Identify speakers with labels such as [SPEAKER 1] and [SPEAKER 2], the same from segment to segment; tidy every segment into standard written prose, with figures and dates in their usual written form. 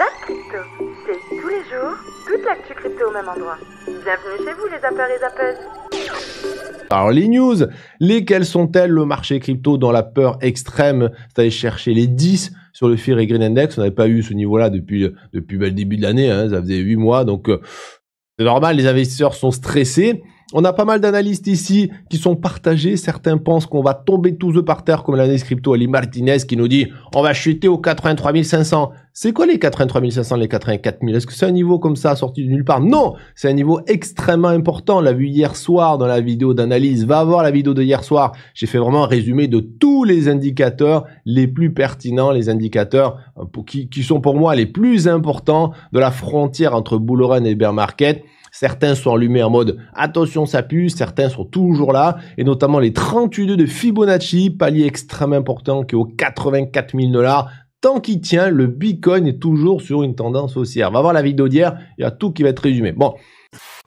[SPEAKER 1] Zap Crypto, c'est tous les jours, toute l'actu crypto au même endroit. Bienvenue chez vous les zappeurs et zappeuses.
[SPEAKER 2] Alors les news, lesquelles sont-elles? Le marché crypto dans la peur extrême, c'est aller chercher les 10 sur le Fear et Greed Index. On n'avait pas eu ce niveau-là depuis le début de l'année, hein, ça faisait 8 mois, donc c'est normal, les investisseurs sont stressés. On a pas mal d'analystes ici qui sont partagés. Certains pensent qu'on va tomber tous eux par terre, comme l'analyste crypto Ali Martinez qui nous dit on va chuter aux 83 500. C'est quoi les 83 500, les 84 000? Est-ce que c'est un niveau comme ça sorti de nulle part? Non, c'est un niveau extrêmement important. On l'a vu hier soir dans la vidéo d'analyse. Va voir la vidéo de hier soir. J'ai fait vraiment un résumé de tous les indicateurs les plus pertinents, les indicateurs qui sont pour moi les plus importants de la frontière entre bull run et bear market. Certains sont allumés en mode attention ça pue, certains sont toujours là, et notamment les 38 de Fibonacci, palier extrêmement important qui est aux 84 000 $. Tant qu'il tient, le Bitcoin est toujours sur une tendance haussière. On va voir la vidéo d'hier, il y a tout qui va être résumé. Bon.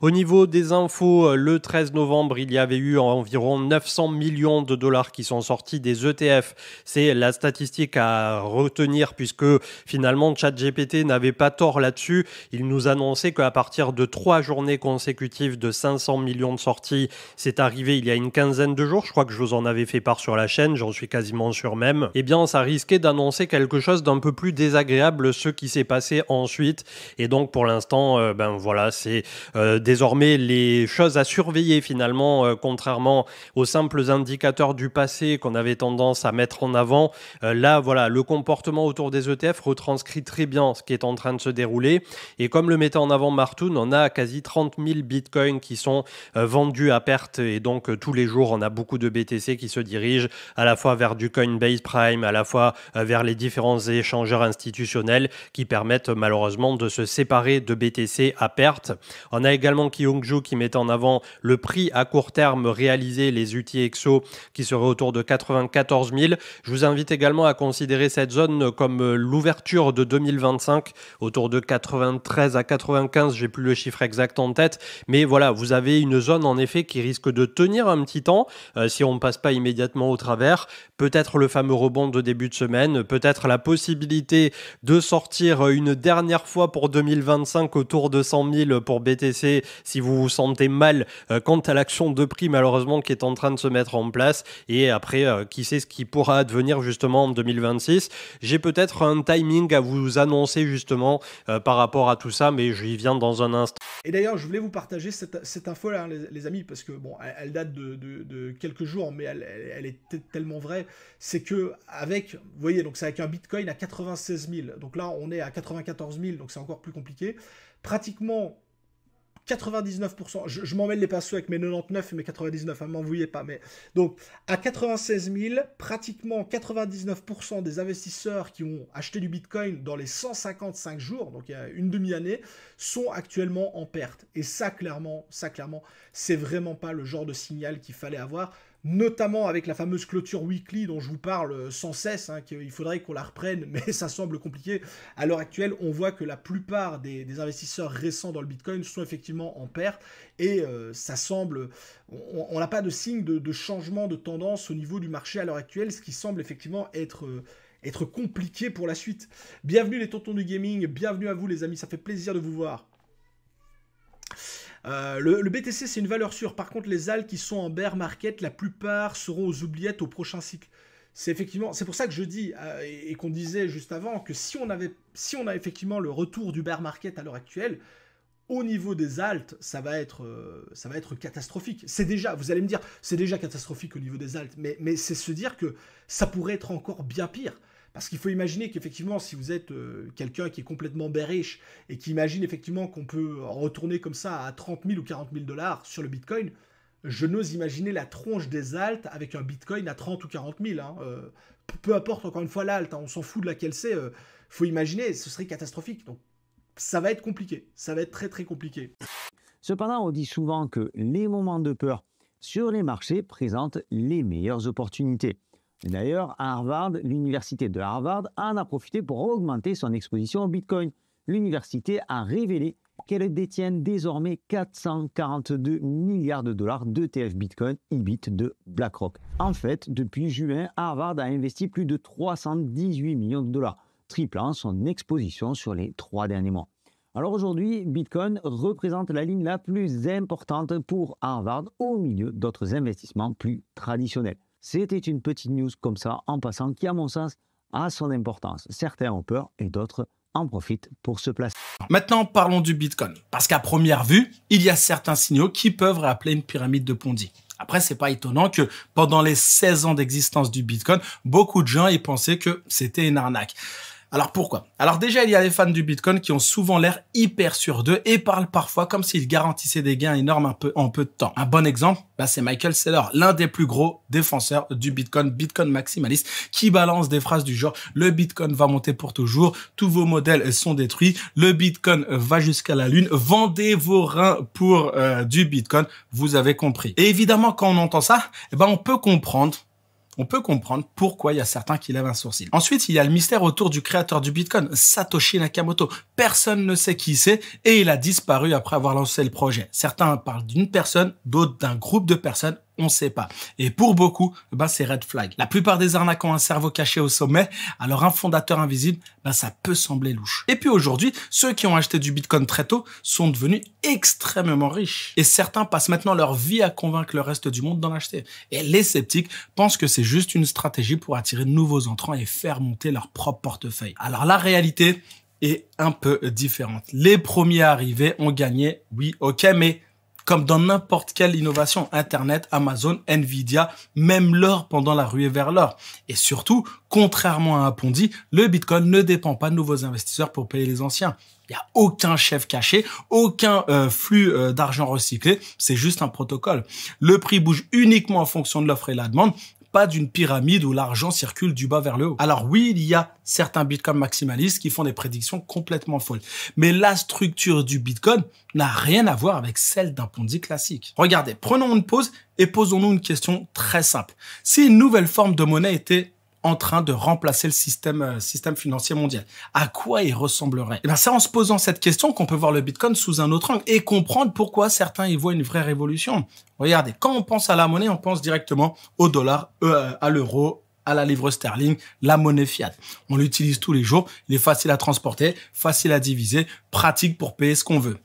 [SPEAKER 3] Au niveau des infos, le 13 novembre, il y avait eu environ 900 millions de dollars qui sont sortis des ETF. C'est la statistique à retenir puisque finalement ChatGPT n'avait pas tort là-dessus. Il nous annonçait qu'à partir de 3 journées consécutives de 500 millions de sorties, c'est arrivé il y a une quinzaine de jours. Je crois que je vous en avais fait part sur la chaîne, j'en suis quasiment sûr même. Eh bien, ça risquait d'annoncer quelque chose d'un peu plus désagréable, ce qui s'est passé ensuite. Et donc, pour l'instant, voilà, c'est désormais les choses à surveiller finalement, contrairement aux simples indicateurs du passé qu'on avait tendance à mettre en avant. Là, voilà, le comportement autour des ETF retranscrit très bien ce qui est en train de se dérouler. Et comme le mettait en avant Martoon, on a quasi 30 000 bitcoins qui sont vendus à perte. Et donc, tous les jours, on a beaucoup de BTC qui se dirigent à la fois vers du Coinbase Prime, à la fois vers les différents échangeurs institutionnels qui permettent malheureusement de se séparer de BTC à perte. On a également Kyungju qui met en avant le prix à court terme réalisé, les UTXO qui serait autour de 94 000. Je vous invite également à considérer cette zone comme l'ouverture de 2025 autour de 93 à 95, j'ai plus le chiffre exact en tête, mais voilà, vous avez une zone en effet qui risque de tenir un petit temps si on ne passe pas immédiatement au travers. Peut-être le fameux rebond de début de semaine, peut-être la possibilité de sortir une dernière fois pour 2025 autour de 100 000 pour BTC si vous vous sentez mal quant à l'action de prix malheureusement qui est en train de se mettre en place, et après qui sait ce qui pourra advenir justement en 2026. J'ai peut-être un timing à vous annoncer justement par rapport à tout ça, mais j'y viens dans un instant.
[SPEAKER 4] Et d'ailleurs, je voulais vous partager cette info-là, hein, les amis, parce que bon, elle date de quelques jours, mais elle est tellement vraie. C'est que avec, vous voyez, donc c'est avec un Bitcoin à 96 000. Donc là, on est à 94 000, donc c'est encore plus compliqué. Pratiquement 99%, je m'en mêle les pinceaux avec mes 99 et mes 99, hein, m'en vouillez pas, mais donc à 96 000, pratiquement 99% des investisseurs qui ont acheté du Bitcoin dans les 155 jours, donc il y a une demi-année, sont actuellement en perte. Et ça clairement, c'est vraiment pas le genre de signal qu'il fallait avoir, notamment avec la fameuse clôture weekly dont je vous parle sans cesse, hein, qu'il faudrait qu'on la reprenne, mais ça semble compliqué. À l'heure actuelle, on voit que la plupart des investisseurs récents dans le Bitcoin sont effectivement en perte, et ça semble, on n'a pas de signe de changement de tendance au niveau du marché à l'heure actuelle, ce qui semble effectivement être compliqué pour la suite. Bienvenue les tontons du gaming, bienvenue à vous les amis, ça fait plaisir de vous voir. Le BTC c'est une valeur sûre, par contre les ALT qui sont en bear market, la plupart seront aux oubliettes au prochain cycle. C'est pour ça que je dis, et qu'on disait juste avant, que si on a effectivement le retour du bear market à l'heure actuelle, au niveau des alts, ça va être catastrophique. C'est déjà, vous allez me dire, c'est déjà catastrophique au niveau des alts, mais c'est se dire que ça pourrait être encore bien pire. Parce qu'il faut imaginer qu'effectivement, si vous êtes quelqu'un qui est complètement bearish et qui imagine effectivement qu'on peut retourner comme ça à 30 000 ou 40 000 $ sur le Bitcoin, je n'ose imaginer la tronche des alts avec un Bitcoin à 30 ou 40 000. Hein. Peu importe, encore une fois, l'alt, hein, on s'en fout de laquelle c'est. Faut imaginer, ce serait catastrophique. Donc, ça va être compliqué. Ça va être très, très compliqué.
[SPEAKER 5] Cependant, on dit souvent que les moments de peur sur les marchés présentent les meilleures opportunités. D'ailleurs, à Harvard, l'université de Harvard en a profité pour augmenter son exposition au Bitcoin. L'université a révélé qu'elle détient désormais 442 milliards de dollars d'ETF Bitcoin IBIT de BlackRock. En fait, depuis juin, Harvard a investi plus de 318 millions de dollars. triplant son exposition sur les 3 derniers mois. Alors aujourd'hui, Bitcoin représente la ligne la plus importante pour Harvard au milieu d'autres investissements plus traditionnels. C'était une petite news comme ça, en passant, qui à mon sens a son importance. Certains ont peur et d'autres en profitent pour se placer.
[SPEAKER 6] Maintenant, parlons du Bitcoin. Parce qu'à première vue, il y a certains signaux qui peuvent rappeler une pyramide de Ponzi. Après, c'est pas étonnant que pendant les 16 ans d'existence du Bitcoin, beaucoup de gens aient pensé que c'était une arnaque. Alors pourquoi? Alors déjà, il y a les fans du Bitcoin qui ont souvent l'air hyper sûrs d'eux et parlent parfois comme s'ils garantissaient des gains énormes en peu de temps. Un bon exemple, c'est Michael Saylor, l'un des plus gros défenseurs du Bitcoin maximaliste, qui balance des phrases du genre « Le Bitcoin va monter pour toujours, tous vos modèles sont détruits, le Bitcoin va jusqu'à la lune, vendez vos reins pour du Bitcoin, vous avez compris ». Et évidemment, quand on entend ça, on peut comprendre pourquoi il y a certains qui lèvent un sourcil. Ensuite, il y a le mystère autour du créateur du Bitcoin, Satoshi Nakamoto. Personne ne sait qui c'est et il a disparu après avoir lancé le projet. Certains parlent d'une personne, d'autres d'un groupe de personnes. On ne sait pas. Et pour beaucoup, c'est red flag. La plupart des arnaques ont un cerveau caché au sommet, alors un fondateur invisible, ça peut sembler louche. Et puis aujourd'hui, ceux qui ont acheté du Bitcoin très tôt sont devenus extrêmement riches. Et certains passent maintenant leur vie à convaincre le reste du monde d'en acheter. Et les sceptiques pensent que c'est juste une stratégie pour attirer de nouveaux entrants et faire monter leur propre portefeuille. Alors la réalité est un peu différente. Les premiers arrivés ont gagné, oui, ok, mais comme dans n'importe quelle innovation, Internet, Amazon, Nvidia, même l'or pendant la ruée vers l'or. Et surtout, contrairement à un Ponzi, le Bitcoin ne dépend pas de nouveaux investisseurs pour payer les anciens. Il n'y a aucun chef caché, aucun flux d'argent recyclé, c'est juste un protocole. Le prix bouge uniquement en fonction de l'offre et la demande, pas d'une pyramide où l'argent circule du bas vers le haut. Alors oui, il y a certains Bitcoin maximalistes qui font des prédictions complètement folles. Mais la structure du Bitcoin n'a rien à voir avec celle d'un Ponzi classique. Regardez, prenons une pause et posons-nous une question très simple. Si une nouvelle forme de monnaie était en train de remplacer le système financier mondial, à quoi il ressemblerait? C'est en se posant cette question qu'on peut voir le Bitcoin sous un autre angle et comprendre pourquoi certains y voient une vraie révolution. Regardez, quand on pense à la monnaie, on pense directement au dollar, à l'euro, à la livre sterling, la monnaie fiat. On l'utilise tous les jours, il est facile à transporter, facile à diviser, pratique pour payer ce qu'on veut.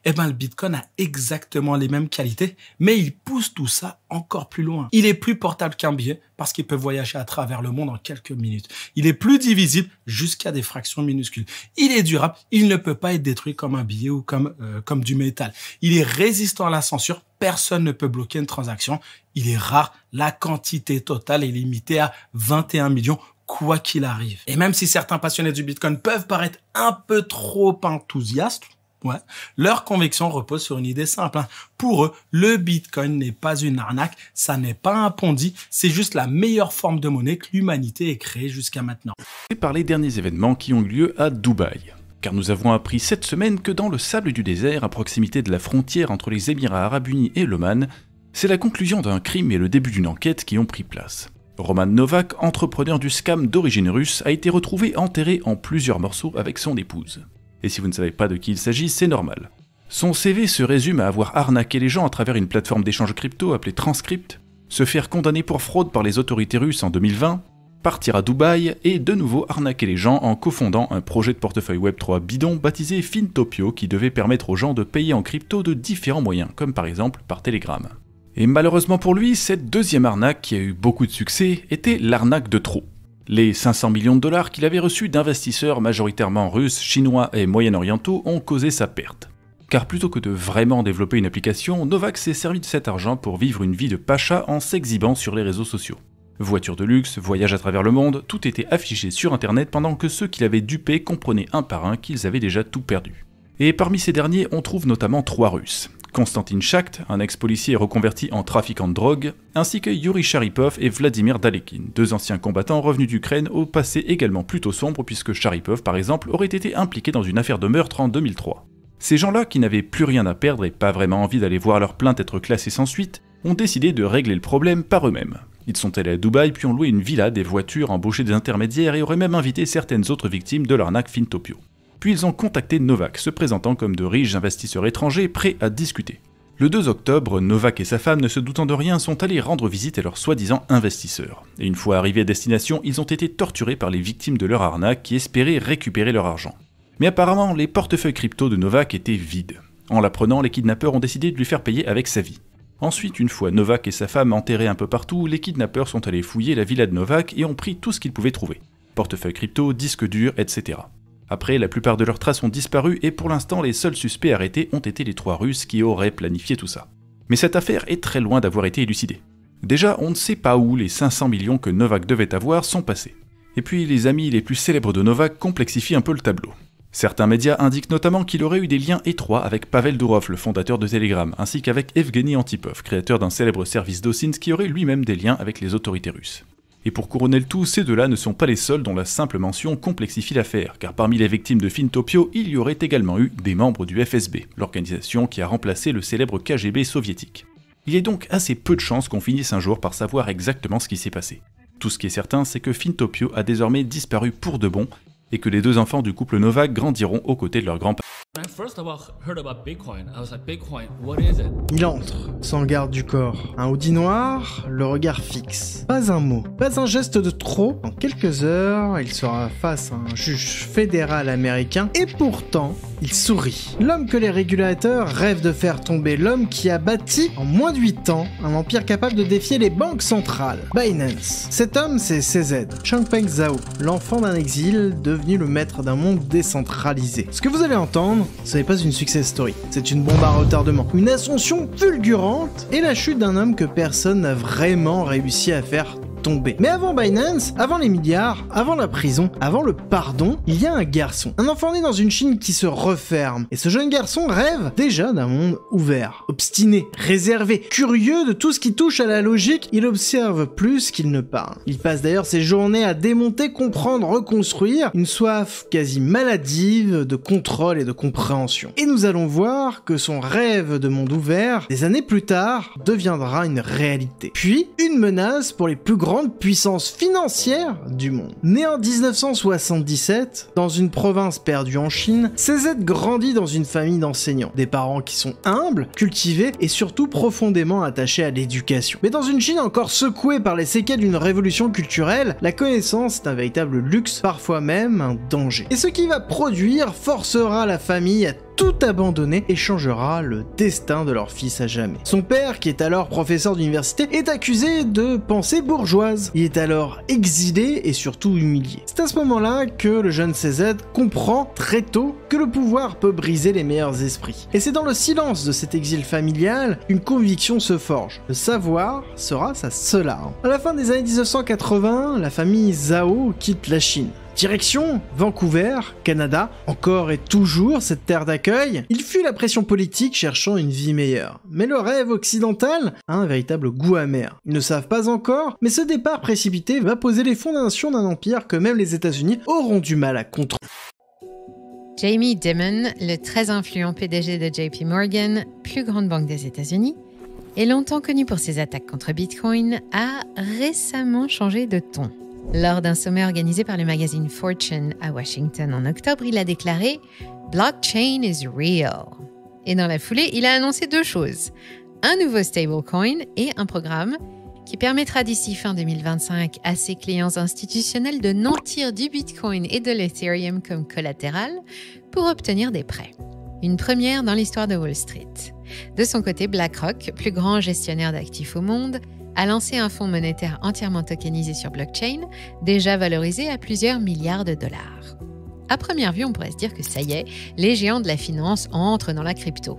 [SPEAKER 6] Le Bitcoin a exactement les mêmes qualités, mais il pousse tout ça encore plus loin. Il est plus portable qu'un billet parce qu'il peut voyager à travers le monde en quelques minutes. Il est plus divisible jusqu'à des fractions minuscules. Il est durable, il ne peut pas être détruit comme un billet ou comme du métal. Il est résistant à la censure, personne ne peut bloquer une transaction. Il est rare, la quantité totale est limitée à 21 millions. Quoi qu'il arrive. Et même si certains passionnés du Bitcoin peuvent paraître un peu trop enthousiastes, leur conviction repose sur une idée simple. Pour eux, le Bitcoin n'est pas une arnaque, ça n'est pas un Ponzi, c'est juste la meilleure forme de monnaie que l'humanité ait créée jusqu'à maintenant.
[SPEAKER 7] Et par les derniers événements qui ont eu lieu à Dubaï. Car nous avons appris cette semaine que dans le sable du désert, à proximité de la frontière entre les Émirats Arabes Unis et l'Oman, c'est la conclusion d'un crime et le début d'une enquête qui ont pris place. Roman Novak, entrepreneur du scam d'origine russe, a été retrouvé enterré en plusieurs morceaux avec son épouse. Et si vous ne savez pas de qui il s'agit, c'est normal. Son CV se résume à avoir arnaqué les gens à travers une plateforme d'échange crypto appelée Transcript, se faire condamner pour fraude par les autorités russes en 2020, partir à Dubaï et de nouveau arnaquer les gens en cofondant un projet de portefeuille Web3 bidon baptisé Fintopio qui devait permettre aux gens de payer en crypto de différents moyens, comme par exemple par Telegram. Et malheureusement pour lui, cette deuxième arnaque qui a eu beaucoup de succès était l'arnaque de trop. Les 500 millions de dollars qu'il avait reçus d'investisseurs majoritairement russes, chinois et moyen-orientaux ont causé sa perte. Car plutôt que de vraiment développer une application, Novak s'est servi de cet argent pour vivre une vie de pacha en s'exhibant sur les réseaux sociaux. Voitures de luxe, voyages à travers le monde, tout était affiché sur internet pendant que ceux qui l'avaient dupé comprenaient un par un qu'ils avaient déjà tout perdu. Et parmi ces derniers, on trouve notamment 3 Russes. Konstantin Schacht, un ex-policier reconverti en trafiquant de drogue, ainsi que Yuri Sharipov et Vladimir Dalekin, 2 anciens combattants revenus d'Ukraine au passé également plutôt sombre puisque Sharipov par exemple aurait été impliqué dans une affaire de meurtre en 2003. Ces gens-là, qui n'avaient plus rien à perdre et pas vraiment envie d'aller voir leur plainte être classée sans suite, ont décidé de régler le problème par eux-mêmes. Ils sont allés à Dubaï puis ont loué une villa, des voitures, embauché des intermédiaires et auraient même invité certaines autres victimes de l'arnaque Fintopio. Puis ils ont contacté Novak, se présentant comme de riches investisseurs étrangers prêts à discuter. Le 2 octobre, Novak et sa femme, ne se doutant de rien, sont allés rendre visite à leurs soi-disant investisseurs. Et une fois arrivés à destination, ils ont été torturés par les victimes de leur arnaque qui espéraient récupérer leur argent. Mais apparemment, les portefeuilles crypto de Novak étaient vides. En l'apprenant, les kidnappeurs ont décidé de lui faire payer avec sa vie. Ensuite, une fois Novak et sa femme enterrés un peu partout, les kidnappeurs sont allés fouiller la villa de Novak et ont pris tout ce qu'ils pouvaient trouver. Portefeuille crypto, disques durs, etc. Après, la plupart de leurs traces ont disparu et pour l'instant, les seuls suspects arrêtés ont été les 3 Russes qui auraient planifié tout ça. Mais cette affaire est très loin d'avoir été élucidée. Déjà, on ne sait pas où les 500 millions que Novak devait avoir sont passés. Et puis, les amis les plus célèbres de Novak complexifient un peu le tableau. Certains médias indiquent notamment qu'il aurait eu des liens étroits avec Pavel Durov, le fondateur de Telegram, ainsi qu'avec Evgeny Antipov, créateur d'un célèbre service d'OSINT qui aurait lui-même des liens avec les autorités russes. Et pour couronner le tout, ces deux-là ne sont pas les seuls dont la simple mention complexifie l'affaire, car parmi les victimes de Fintopio, il y aurait également eu des membres du FSB, l'organisation qui a remplacé le célèbre KGB soviétique. Il y a donc assez peu de chances qu'on finisse un jour par savoir exactement ce qui s'est passé. Tout ce qui est certain, c'est que Fintopio a désormais disparu pour de bon, et que les 2 enfants du couple Novak grandiront aux côtés de leur grand-père.
[SPEAKER 8] Il entre, sans garde du corps, un hoodie noir, le regard fixe. Pas un mot, pas un geste de trop. En quelques heures, il sera face à un juge fédéral américain et pourtant, il sourit. L'homme que les régulateurs rêvent de faire tomber, l'homme qui a bâti en moins de 8 ans un empire capable de défier les banques centrales. Binance. Cet homme, c'est CZ, Changpeng Zhao, l'enfant d'un exil devenu le maître d'un monde décentralisé. Ce que vous allez entendre, ce n'est pas une success story, c'est une bombe à retardement, une ascension fulgurante et la chute d'un homme que personne n'a vraiment réussi à faire tomber. Mais avant Binance, avant les milliards, avant la prison, avant le pardon, il y a un garçon. Un enfant né dans une Chine qui se referme. Et ce jeune garçon rêve déjà d'un monde ouvert, obstiné, réservé, curieux de tout ce qui touche à la logique. Il observe plus qu'il ne parle. Il passe d'ailleurs ses journées à démonter, comprendre, reconstruire, une soif quasi maladive de contrôle et de compréhension. Et nous allons voir que son rêve de monde ouvert, des années plus tard, deviendra une réalité. Puis, une menace pour les plus grandes puissances financières du monde. Né en 1977, dans une province perdue en Chine, CZ grandit dans une famille d'enseignants. Des parents qui sont humbles, cultivés et surtout profondément attachés à l'éducation. Mais dans une Chine encore secouée par les séquelles d'une révolution culturelle, la connaissance est un véritable luxe, parfois même un danger. Et ce qui va produire forcera la famille à tout abandonner et changera le destin de leur fils à jamais. Son père, qui est alors professeur d'université, est accusé de pensée bourgeoise. Il est alors exilé et surtout humilié. C'est à ce moment-là que le jeune CZ comprend très tôt que le pouvoir peut briser les meilleurs esprits. Et c'est dans le silence de cet exil familial qu'une conviction se forge. Le savoir sera sa seule arme. À la fin des années 1980, la famille Zhao quitte la Chine. Direction Vancouver, Canada, encore et toujours cette terre d'accueil. Il fuit la pression politique cherchant une vie meilleure. Mais le rêve occidental a un véritable goût amer. Ils ne savent pas encore, mais ce départ précipité va poser les fondations d'un empire que même les États-Unis auront du mal à contrôler.
[SPEAKER 9] Jamie Dimon, le très influent PDG de JP Morgan, plus grande banque des États-Unis, et longtemps connu pour ses attaques contre Bitcoin, a récemment changé de ton. Lors d'un sommet organisé par le magazine Fortune à Washington en octobre, il a déclaré « Blockchain is real ». Et dans la foulée, il a annoncé 2 choses. Un nouveau stablecoin et un programme qui permettra d'ici fin 2025 à ses clients institutionnels de nantir du Bitcoin et de l'Ethereum comme collatéral pour obtenir des prêts. Une première dans l'histoire de Wall Street. De son côté, BlackRock, plus grand gestionnaire d'actifs au monde, a lancé un fonds monétaire entièrement tokenisé sur blockchain, déjà valorisé à plusieurs milliards de dollars. À première vue, on pourrait se dire que ça y est, les géants de la finance entrent dans la crypto,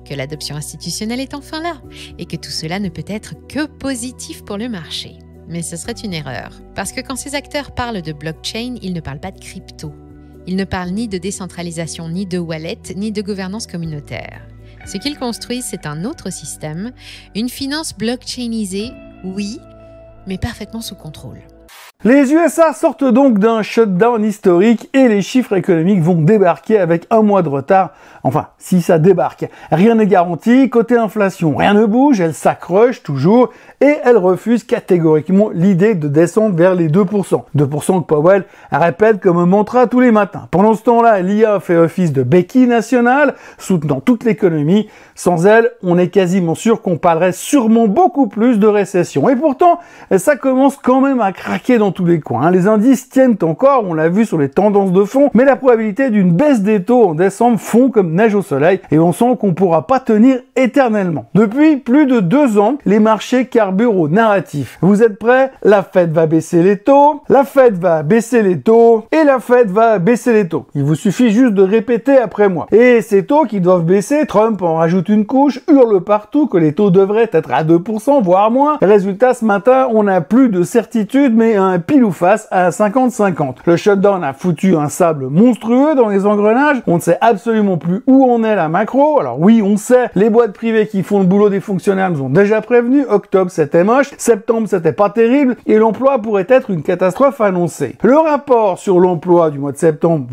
[SPEAKER 9] que l'adoption institutionnelle est enfin là, et que tout cela ne peut être que positif pour le marché. Mais ce serait une erreur, parce que quand ces acteurs parlent de blockchain, ils ne parlent pas de crypto. Ils ne parlent ni de décentralisation, ni de wallet, ni de gouvernance communautaire. Ce qu'ils construisent, c'est un autre système, une finance blockchainisée, oui, mais parfaitement sous contrôle.
[SPEAKER 10] Les USA sortent donc d'un shutdown historique et les chiffres économiques vont débarquer avec un mois de retard. Enfin, si ça débarque. Rien n'est garanti. Côté inflation, rien ne bouge, elle s'accroche toujours et elle refuse catégoriquement l'idée de descendre vers les 2%. 2% que Powell répète comme un mantra tous les matins. Pendant ce temps-là, l'IA fait office de béquille nationale, soutenant toute l'économie. Sans elle, on est quasiment sûr qu'on parlerait sûrement beaucoup plus de récession. Et pourtant, ça commence quand même à craquer dans tous les coins. Les indices tiennent encore, on l'a vu sur les tendances de fond, mais la probabilité d'une baisse des taux en décembre fond comme neige au soleil et on sent qu'on pourra pas tenir éternellement. Depuis plus de 2 ans, les marchés carburent au narratif. Vous êtes prêts? La Fed va baisser les taux, la Fed va baisser les taux et la Fed va baisser les taux. Il vous suffit juste de répéter après moi. Et ces taux qui doivent baisser, Trump en rajoute une couche, hurle partout que les taux devraient être à 2%, voire moins. Résultat, ce matin, on n'a plus de certitude, mais un pile ou face à 50-50. Le shutdown a foutu un sable monstrueux dans les engrenages. On ne sait absolument plus où on est la macro. Alors oui, on sait, les boîtes privées qui font le boulot des fonctionnaires nous ont déjà prévenu. Octobre, c'était moche. Septembre, c'était pas terrible. Et l'emploi pourrait être une catastrophe annoncée. Le rapport sur l'emploi du mois de septembre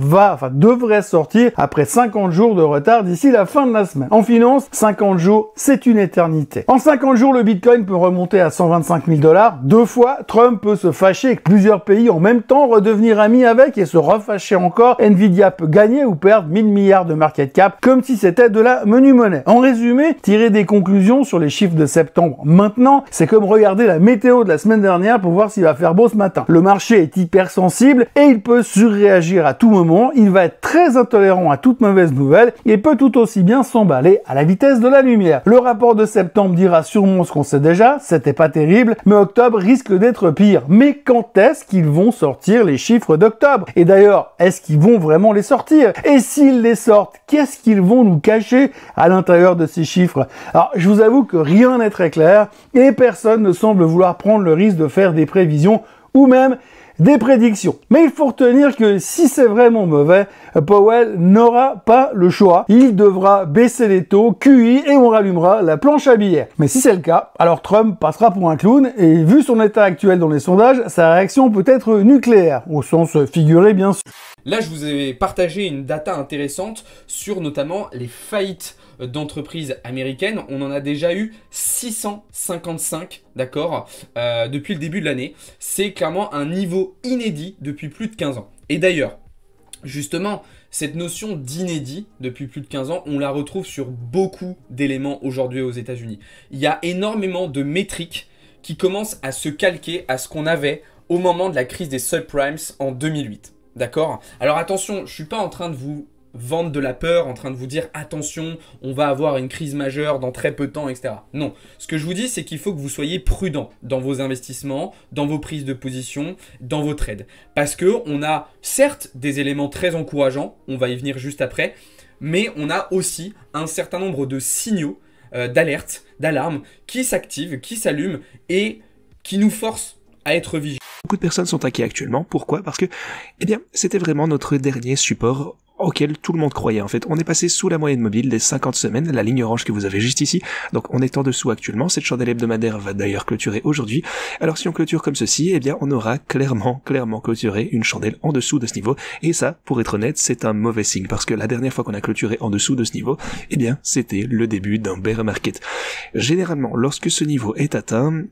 [SPEAKER 10] devrait sortir après 50 jours de retard d'ici la fin de la semaine. En finance, 50 jours, c'est une éternité. En 50 jours, le Bitcoin peut remonter à 125 000 $. 2 fois, Trump peut se fâcher avec plusieurs pays en même temps, redevenir ami avec et se refâcher encore. Nvidia peut gagner ou perdre 1000 milliards de market cap comme si c'était de la menu monnaie. En résumé, tirer des conclusions sur les chiffres de septembre maintenant, c'est comme regarder la météo de la semaine dernière pour voir s'il va faire beau ce matin. Le marché est hypersensible et il peut surréagir à tout moment. Il va être très intolérant à toute mauvaise nouvelle et peut tout aussi bien s'emballer à la vitesse de la lumière. Le rapport de septembre dira sûrement ce qu'on sait déjà, c'était pas terrible, mais octobre risque d'être pire. Mais quand est-ce qu'ils vont sortir les chiffres d'octobre? Et d'ailleurs, est-ce qu'ils vont vraiment les sortir? Et s'ils les sortent, qu'est-ce qu'ils vont nous cacher à l'intérieur de ces chiffres? Alors, je vous avoue que rien n'est très clair et personne ne semble vouloir prendre le risque de faire des prévisions ou même des prédictions. Mais il faut retenir que si c'est vraiment mauvais, Powell n'aura pas le choix. Il devra baisser les taux, QI, et on rallumera la planche à billets. Mais si c'est le cas, alors Trump passera pour un clown, et vu son état actuel dans les sondages, sa réaction peut être nucléaire, au sens figuré bien sûr.
[SPEAKER 11] Là, je vous ai partagé une data intéressante sur notamment les faillites d'entreprises américaines. On en a déjà eu 655, d'accord, depuis le début de l'année. C'est clairement un niveau inédit depuis plus de 15 ans. Et d'ailleurs, justement, cette notion d'inédit depuis plus de 15 ans, on la retrouve sur beaucoup d'éléments aujourd'hui aux États-Unis. Il y a énormément de métriques qui commencent à se calquer à ce qu'on avait au moment de la crise des subprimes en 2008. D'accord? Alors attention, je ne suis pas en train de vous vendre de la peur, en train de vous dire attention, on va avoir une crise majeure dans très peu de temps, etc. Non, ce que je vous dis, c'est qu'il faut que vous soyez prudent dans vos investissements, dans vos prises de position, dans vos trades. Parce qu'on a certes des éléments très encourageants, on va y venir juste après, mais on a aussi un certain nombre de signaux d'alerte, d'alarme, qui s'activent, qui s'allument et qui nous forcent à être vigilants.
[SPEAKER 12] Beaucoup de personnes sont inquiets actuellement. Pourquoi? Parce que, eh bien, c'était vraiment notre dernier support auquel tout le monde croyait. En fait, on est passé sous la moyenne mobile des 50 semaines, la ligne orange que vous avez juste ici. Donc, on est en dessous actuellement. Cette chandelle hebdomadaire va d'ailleurs clôturer aujourd'hui. Alors, si on clôture comme ceci, eh bien, on aura clairement clôturé une chandelle en dessous de ce niveau. Et ça, pour être honnête, c'est un mauvais signe parce que la dernière fois qu'on a clôturé en dessous de ce niveau, eh bien, c'était le début d'un bear market. Généralement, lorsque ce niveau est atteint,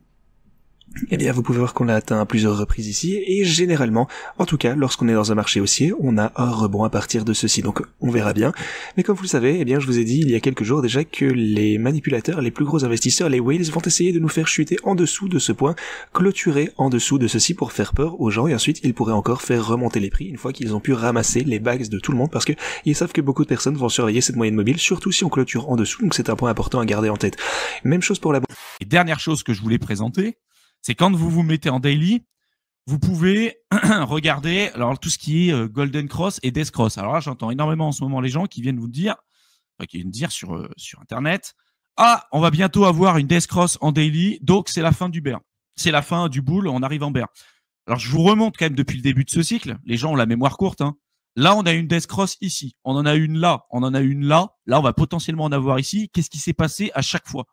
[SPEAKER 12] eh bien, vous pouvez voir qu'on l'a atteint à plusieurs reprises ici, et généralement, en tout cas, lorsqu'on est dans un marché haussier, on a un rebond à partir de ceci, donc on verra bien. Mais comme vous le savez, eh bien, je vous ai dit il y a quelques jours déjà que les manipulateurs, les plus gros investisseurs, les whales, vont essayer de nous faire chuter en dessous de ce point, clôturer en dessous de ceci pour faire peur aux gens, et ensuite, ils pourraient encore faire remonter les prix une fois qu'ils ont pu ramasser les bags de tout le monde, parce que ils savent que beaucoup de personnes vont surveiller cette moyenne mobile, surtout si on clôture en dessous, donc c'est un point important à garder en tête. Même chose pour la bourse.
[SPEAKER 13] Et dernière chose que je voulais présenter, c'est quand vous vous mettez en daily, vous pouvez regarder alors tout ce qui est Golden Cross et Death Cross. Alors là, j'entends énormément en ce moment les gens qui viennent vous dire, sur Internet, ah, on va bientôt avoir une Death Cross en daily, donc c'est la fin du bear. C'est la fin du bull, on arrive en bear. Alors je vous remonte quand même depuis le début de ce cycle. Les gens ont la mémoire courte, hein. Là, on a une Death Cross ici. On en a une là. On en a une là. Là, on va potentiellement en avoir ici. Qu'est-ce qui s'est passé à chaque fois?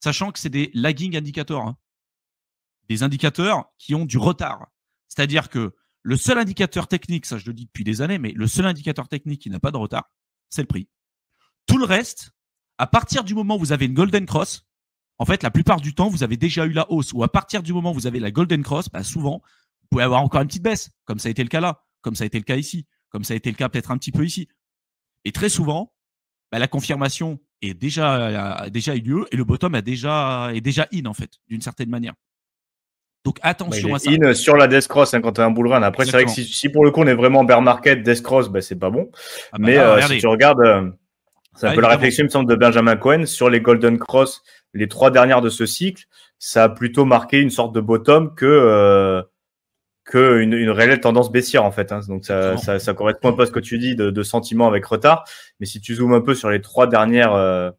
[SPEAKER 13] Sachant que c'est des lagging indicators, hein. Des indicateurs qui ont du retard. C'est-à-dire que le seul indicateur technique, ça je le dis depuis des années, mais le seul indicateur technique qui n'a pas de retard, c'est le prix. Tout le reste, à partir du moment où vous avez une Golden Cross, en fait, la plupart du temps, vous avez déjà eu la hausse. Ou à partir du moment où vous avez la Golden Cross, bah souvent, vous pouvez avoir encore une petite baisse, comme ça a été le cas là, comme ça a été le cas ici, comme ça a été le cas peut-être un petit peu ici. Et très souvent, bah, la confirmation a déjà eu lieu et le bottom est déjà in, en fait, d'une certaine manière. Donc attention à ça.
[SPEAKER 14] In sur la Death Cross quand tu as un bull run. Après, exactement. C'est vrai que si pour le coup on est vraiment bear market, Death Cross, bah, c'est pas bon. Ah bah mais là, si tu regardes, c'est un peu la réflexion, il me semble, de Benjamin Cohen sur les Golden Cross, les 3 dernières de ce cycle, ça a plutôt marqué une sorte de bottom que une réelle tendance baissière en fait. Hein. Donc ça correspond un peu à ce que tu dis de sentiment avec retard. Mais si tu zoomes un peu sur les 3 dernières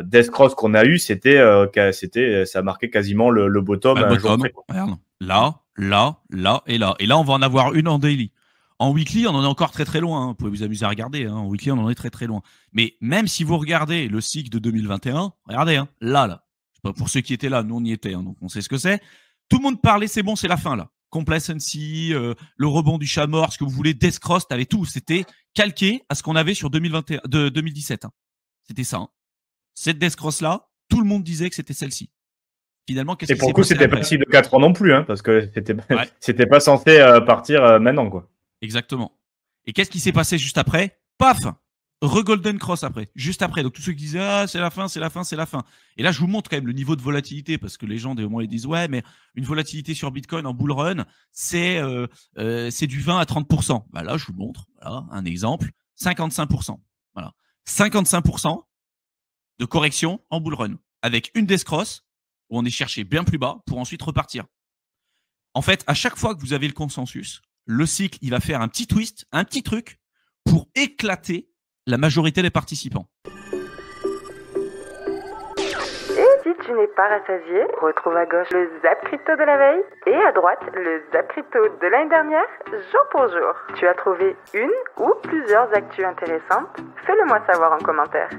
[SPEAKER 14] Death Cross qu'on a eu, ça a marqué quasiment le bottom.
[SPEAKER 13] Un jour près, regarde. Là et là. Et là, on va en avoir une en daily. En weekly, on en est encore très très loin. Hein. Vous pouvez vous amuser à regarder. Hein. En weekly, on en est très très loin. Mais même si vous regardez le cycle de 2021, regardez, hein, là. Pour ceux qui étaient là, nous on y était, hein, donc on sait ce que c'est. Tout le monde parlait, c'est bon, c'est la fin là. Complacency, le rebond du chat mort, ce que vous voulez, Death Cross, t'avais tout. C'était calqué à ce qu'on avait sur 2017. Hein. C'était ça. Hein. Cette Death Cross là, tout le monde disait que c'était celle-ci. Finalement, qu'est-ce qui s'est passé? Et pour le coup,
[SPEAKER 14] c'était pas si de 4 ans non plus, hein, parce que c'était pas censé partir maintenant, quoi.
[SPEAKER 13] Exactement. Et qu'est-ce qui s'est passé juste après? Paf! Re-Golden Cross après, juste après. Donc tous ceux qui disaient ah c'est la fin. Et là je vous montre quand même le niveau de volatilité parce que les gens des moments ils disent ouais mais une volatilité sur Bitcoin en bull run c'est du 20 à 30%. Bah là je vous montre voilà un exemple 55%. Voilà 55% de correction en bull run avec une Death Cross où on est cherché bien plus bas pour ensuite repartir. En fait à chaque fois que vous avez le consensus, le cycle il va faire un petit twist, un petit truc pour éclater la majorité des participants.
[SPEAKER 1] Et si tu n'es pas rassasié, retrouve à gauche le Zap Crypto de la veille et à droite le Zap Crypto de l'année dernière, jour pour jour. Tu as trouvé une ou plusieurs actus intéressantes? Fais-le moi savoir en commentaire.